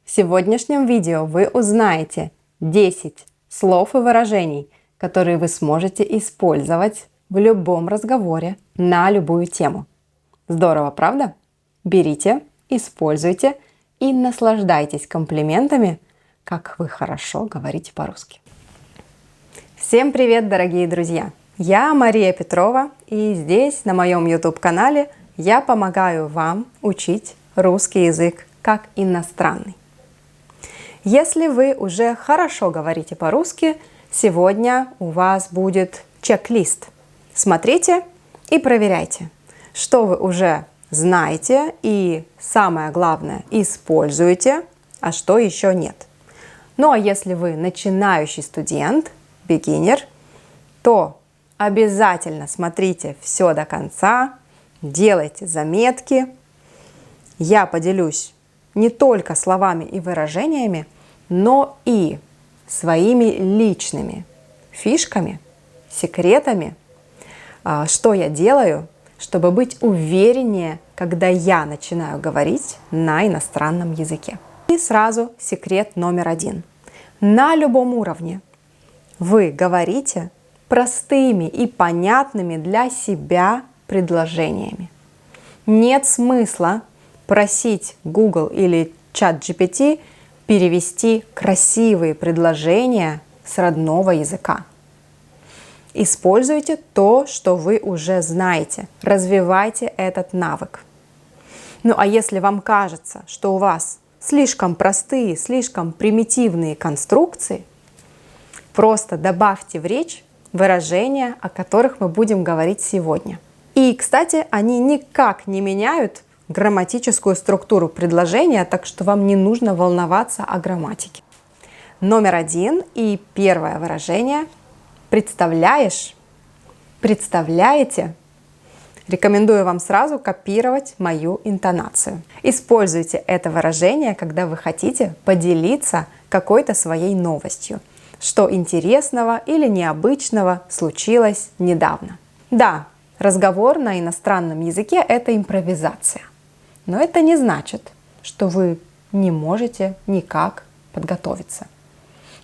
В сегодняшнем видео вы узнаете 10 слов и выражений, которые вы сможете использовать в любом разговоре на любую тему. Здорово, правда? Берите, используйте и наслаждайтесь комплиментами, как вы хорошо говорите по-русски. Всем привет, дорогие друзья! Я Мария Петрова, и здесь, на моем YouTube-канале, я помогаю вам учить русский язык как иностранный. Если вы уже хорошо говорите по-русски, сегодня у вас будет чек-лист. Смотрите и проверяйте, что вы уже знаете и, самое главное, используете, а что еще нет. Ну а если вы начинающий студент, beginner, то обязательно смотрите все до конца, делайте заметки. Я поделюсь не только словами и выражениями, но и своими личными фишками, секретами, что я делаю, чтобы быть увереннее, когда я начинаю говорить на иностранном языке. И сразу секрет номер 1. На любом уровне вы говорите простыми и понятными для себя предложениями. Нет смысла просить Google или ChatGPT перевести красивые предложения с родного языка. Используйте то, что вы уже знаете. Развивайте этот навык. Ну а если вам кажется, что у вас слишком простые, слишком примитивные конструкции, просто добавьте в речь выражения, о которых мы будем говорить сегодня. И, кстати, они никак не меняют грамматическую структуру предложения, так что вам не нужно волноваться о грамматике. Номер 1 и первое выражение. Представляешь? Представляете? Рекомендую вам сразу копировать мою интонацию. Используйте это выражение, когда вы хотите поделиться какой-то своей новостью, что интересного или необычного случилось недавно. Да, разговор на иностранном языке – это импровизация. Но это не значит, что вы не можете никак подготовиться.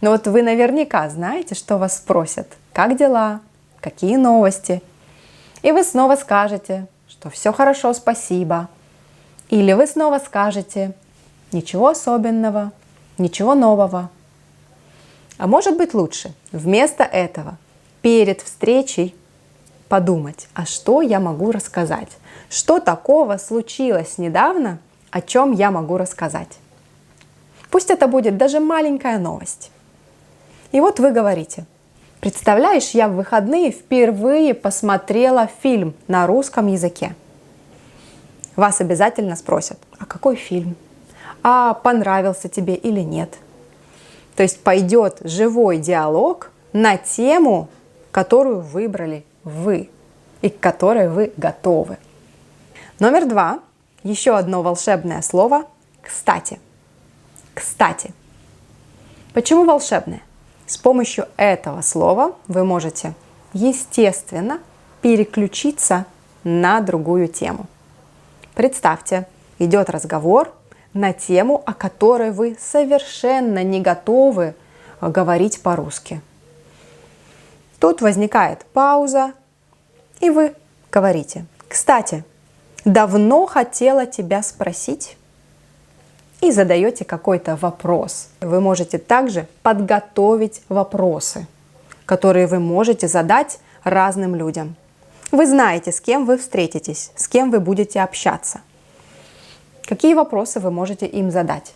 Но вот вы наверняка знаете, что вас спросят: как дела, какие новости? И вы снова скажете, что все хорошо, спасибо. Или вы снова скажете: ничего особенного, ничего нового. А может быть лучше вместо этого перед встречей подумать, а что я могу рассказать? Что такого случилось недавно, о чем я могу рассказать? Пусть это будет даже маленькая новость. И вот вы говорите: представляешь, я в выходные впервые посмотрела фильм на русском языке. Вас обязательно спросят: а какой фильм? А понравился тебе или нет? То есть пойдет живой диалог на тему, которую выбрали вы и к которой вы готовы. Номер 2. Еще одно волшебное слово – кстати. Кстати. Почему волшебное? С помощью этого слова вы можете, естественно, переключиться на другую тему. Представьте, идет разговор на тему, о которой вы совершенно не готовы говорить по-русски. Тут возникает пауза, и вы говорите: кстати, давно хотела тебя спросить. И задаете какой-то вопрос. Вы можете также подготовить вопросы, которые вы можете задать разным людям. Вы знаете, с кем вы встретитесь, с кем вы будете общаться. Какие вопросы вы можете им задать?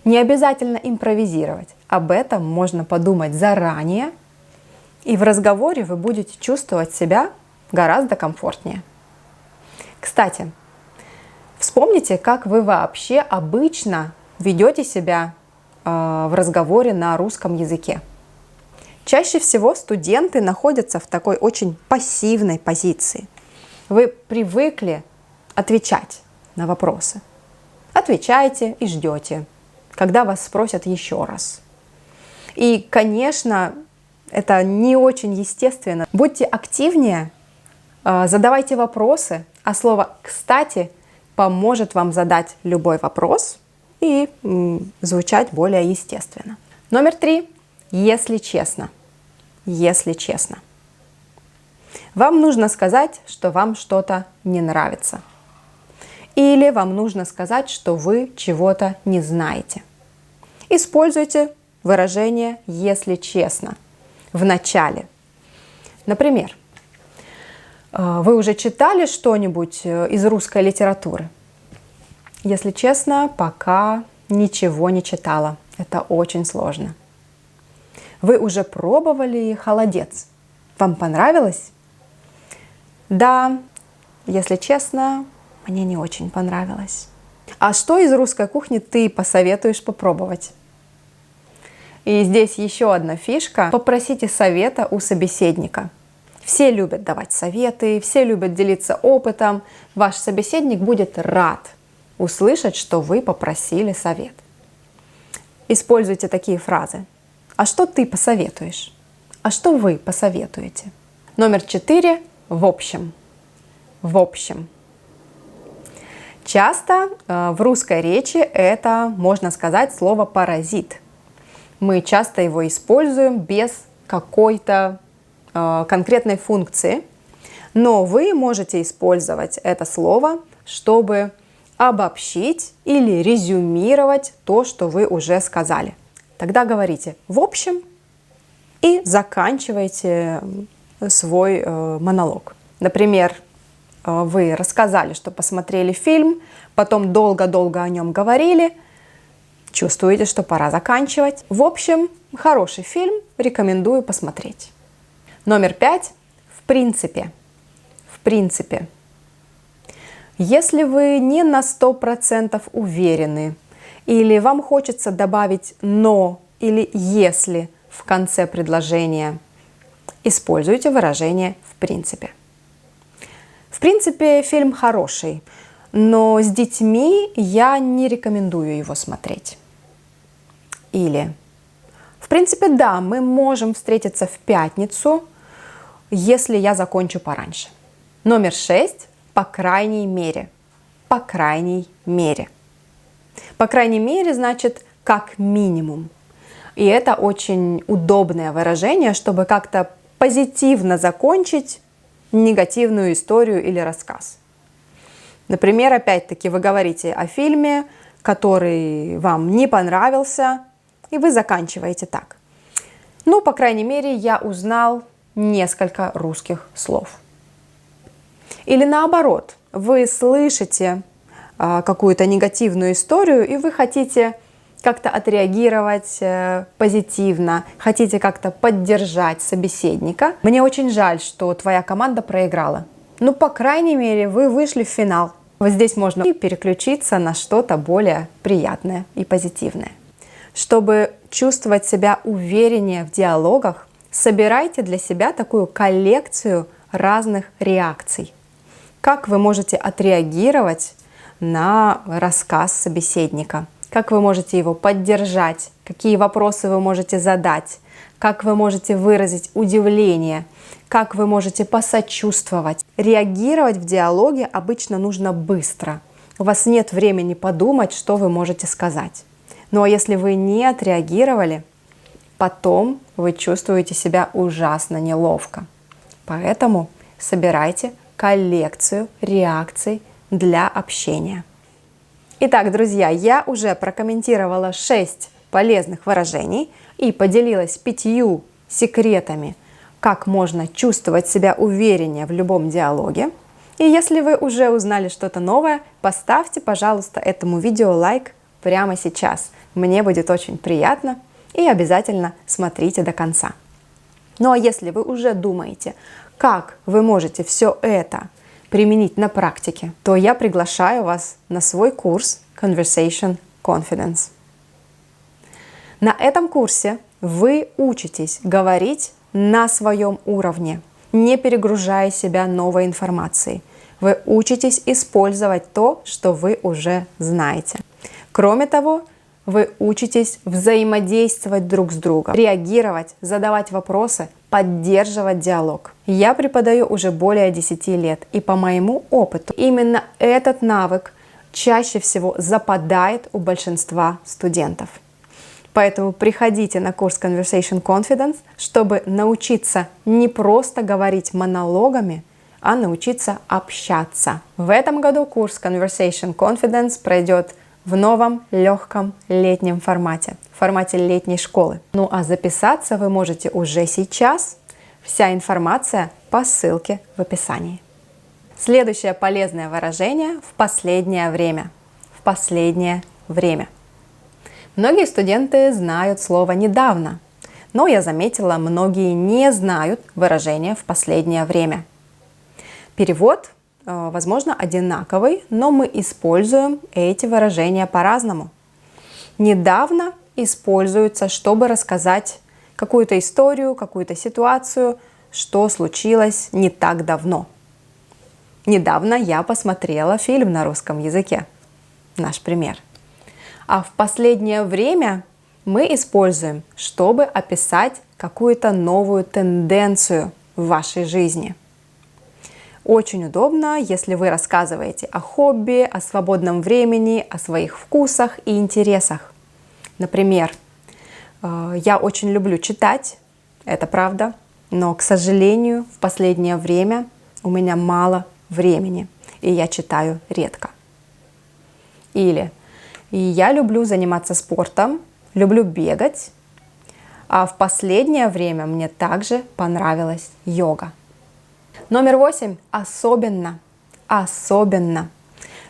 Не обязательно импровизировать. Об этом можно подумать заранее, и в разговоре вы будете чувствовать себя гораздо комфортнее. Кстати, вспомните, как вы вообще обычно ведете себя в разговоре на русском языке. Чаще всего студенты находятся в такой очень пассивной позиции. Вы привыкли отвечать на вопросы. Отвечаете и ждете, когда вас спросят еще раз. И, конечно, это не очень естественно. Будьте активнее, задавайте вопросы, а слово «кстати» поможет вам задать любой вопрос и звучать более естественно. Номер 3. Если честно. Если честно. Вам нужно сказать, что вам что-то не нравится. Или вам нужно сказать, что вы чего-то не знаете. Используйте выражение «если честно» в начале. Например, вы уже читали что-нибудь из русской литературы? Если честно, пока ничего не читала. Это очень сложно. Вы уже пробовали холодец? Вам понравилось? Да, если честно, мне не очень понравилось. А что из русской кухни ты посоветуешь попробовать? И здесь еще одна фишка. Попросите совета у собеседника. Все любят давать советы, все любят делиться опытом. Ваш собеседник будет рад услышать, что вы попросили совет. Используйте такие фразы. А что ты посоветуешь? А что вы посоветуете? Номер 4. В общем. В общем. Часто в русской речи это, можно сказать, слово «паразит». Мы часто его используем без какой-то конкретной функции, но вы можете использовать это слово, чтобы обобщить или резюмировать то, что вы уже сказали. Тогда говорите «в общем» и заканчивайте свой монолог. Например, вы рассказали, что посмотрели фильм, потом долго-долго о нем говорили, чувствуете, что пора заканчивать. В общем, хороший фильм, рекомендую посмотреть. Номер 5. В принципе. В принципе. Если вы не на 100% уверены, или вам хочется добавить «но» или «если» в конце предложения, используйте выражение «в принципе». В принципе, фильм хороший, но с детьми я не рекомендую его смотреть. Или, в принципе, да, мы можем встретиться в пятницу, если я закончу пораньше. Номер 6. По крайней мере. По крайней мере. По крайней мере значит как минимум. И это очень удобное выражение, чтобы как-то позитивно закончить негативную историю или рассказ. Например, опять-таки вы говорите о фильме, который вам не понравился, и вы заканчиваете так. Ну, по крайней мере, я узнал несколько русских слов. Или наоборот, вы слышите какую-то негативную историю, и вы хотите как-то отреагировать позитивно, хотите как-то поддержать собеседника. Мне очень жаль, что твоя команда проиграла. Ну, по крайней мере, вы вышли в финал. Вот здесь можно и переключиться на что-то более приятное и позитивное. Чтобы чувствовать себя увереннее в диалогах, собирайте для себя такую коллекцию разных реакций. Как вы можете отреагировать на рассказ собеседника? Как вы можете его поддержать? Какие вопросы вы можете задать? Как вы можете выразить удивление? Как вы можете посочувствовать? Реагировать в диалоге обычно нужно быстро. У вас нет времени подумать, что вы можете сказать. Ну а если вы не отреагировали, потом вы чувствуете себя ужасно неловко. Поэтому собирайте коллекцию реакций для общения. Итак, друзья, я уже прокомментировала 6 полезных выражений и поделилась 5 секретами, как можно чувствовать себя увереннее в любом диалоге. И если вы уже узнали что-то новое, поставьте, пожалуйста, этому видео лайк прямо сейчас. Мне будет очень приятно, и обязательно смотрите до конца. Ну а если вы уже думаете, как вы можете все это применить на практике, то я приглашаю вас на свой курс Conversation Confidence. На этом курсе вы учитесь говорить на своем уровне, не перегружая себя новой информацией. Вы учитесь использовать то, что вы уже знаете. Кроме того, вы учитесь взаимодействовать друг с другом, реагировать, задавать вопросы, поддерживать диалог. Я преподаю уже более 10 лет, и по моему опыту именно этот навык чаще всего западает у большинства студентов. Поэтому приходите на курс Conversation Confidence, чтобы научиться не просто говорить монологами, а научиться общаться. В этом году курс Conversation Confidence пройдет в новом легком летнем формате, в формате летней школы. Ну а записаться вы можете уже сейчас. Вся информация по ссылке в описании. Следующее полезное выражение в последнее время. В последнее время. Многие студенты знают слово «недавно», но я заметила, многие не знают выражение «в последнее время». Перевод, возможно, одинаковый, но мы используем эти выражения по-разному. «Недавно» используется, чтобы рассказать какую-то историю, какую-то ситуацию, что случилось не так давно. Недавно я посмотрела фильм на русском языке. Наш пример. А в последнее время мы используем, чтобы описать какую-то новую тенденцию в вашей жизни. Очень удобно, если вы рассказываете о хобби, о свободном времени, о своих вкусах и интересах. Например, я очень люблю читать, это правда, но, к сожалению, в последнее время у меня мало времени, и я читаю редко. Или и я люблю заниматься спортом, люблю бегать, а в последнее время мне также понравилась йога. Номер 8. Особенно. Особенно.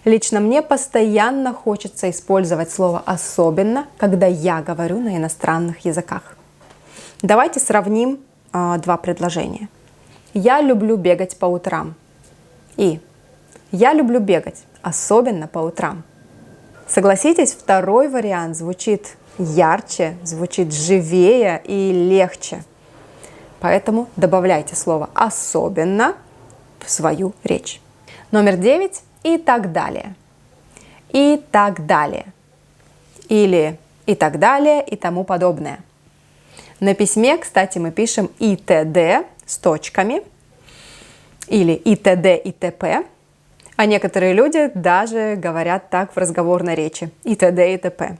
Лично мне постоянно хочется использовать слово «особенно», когда я говорю на иностранных языках. Давайте сравним два предложения. Я люблю бегать по утрам. И я люблю бегать, особенно по утрам. Согласитесь, второй вариант звучит ярче, звучит живее и легче. Поэтому добавляйте слово «особенно» в свою речь. Номер 9. И так далее. И так далее. Или и так далее и тому подобное. На письме, кстати, мы пишем и т.д. с точками. Или и т.д. и т.п. А некоторые люди даже говорят так в разговорной речи. И т.д. и т.п.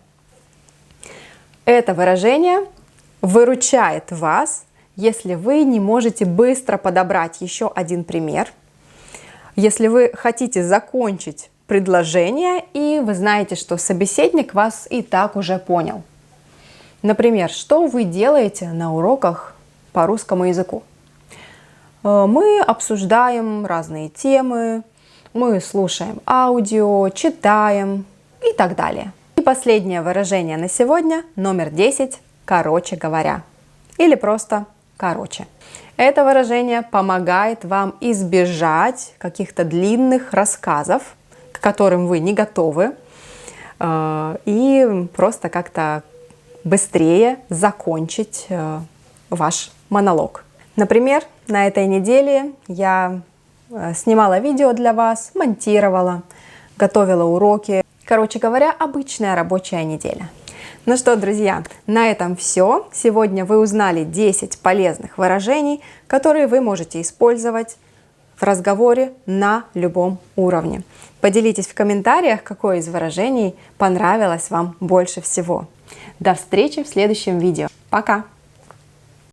Это выражение выручает вас, если вы не можете быстро подобрать еще один пример, если вы хотите закончить предложение и вы знаете, что собеседник вас и так уже понял. Например, что вы делаете на уроках по русскому языку? Мы обсуждаем разные темы, мы слушаем аудио, читаем и так далее. И последнее выражение на сегодня, номер 10, короче говоря. Или просто короче. Это выражение помогает вам избежать каких-то длинных рассказов, к которым вы не готовы, и просто как-то быстрее закончить ваш монолог. Например, на этой неделе я снимала видео для вас, монтировала, готовила уроки. Короче говоря, обычная рабочая неделя. Ну что, друзья, на этом все. Сегодня вы узнали 10 полезных выражений, которые вы можете использовать в разговоре на любом уровне. Поделитесь в комментариях, какое из выражений понравилось вам больше всего. До встречи в следующем видео. Пока!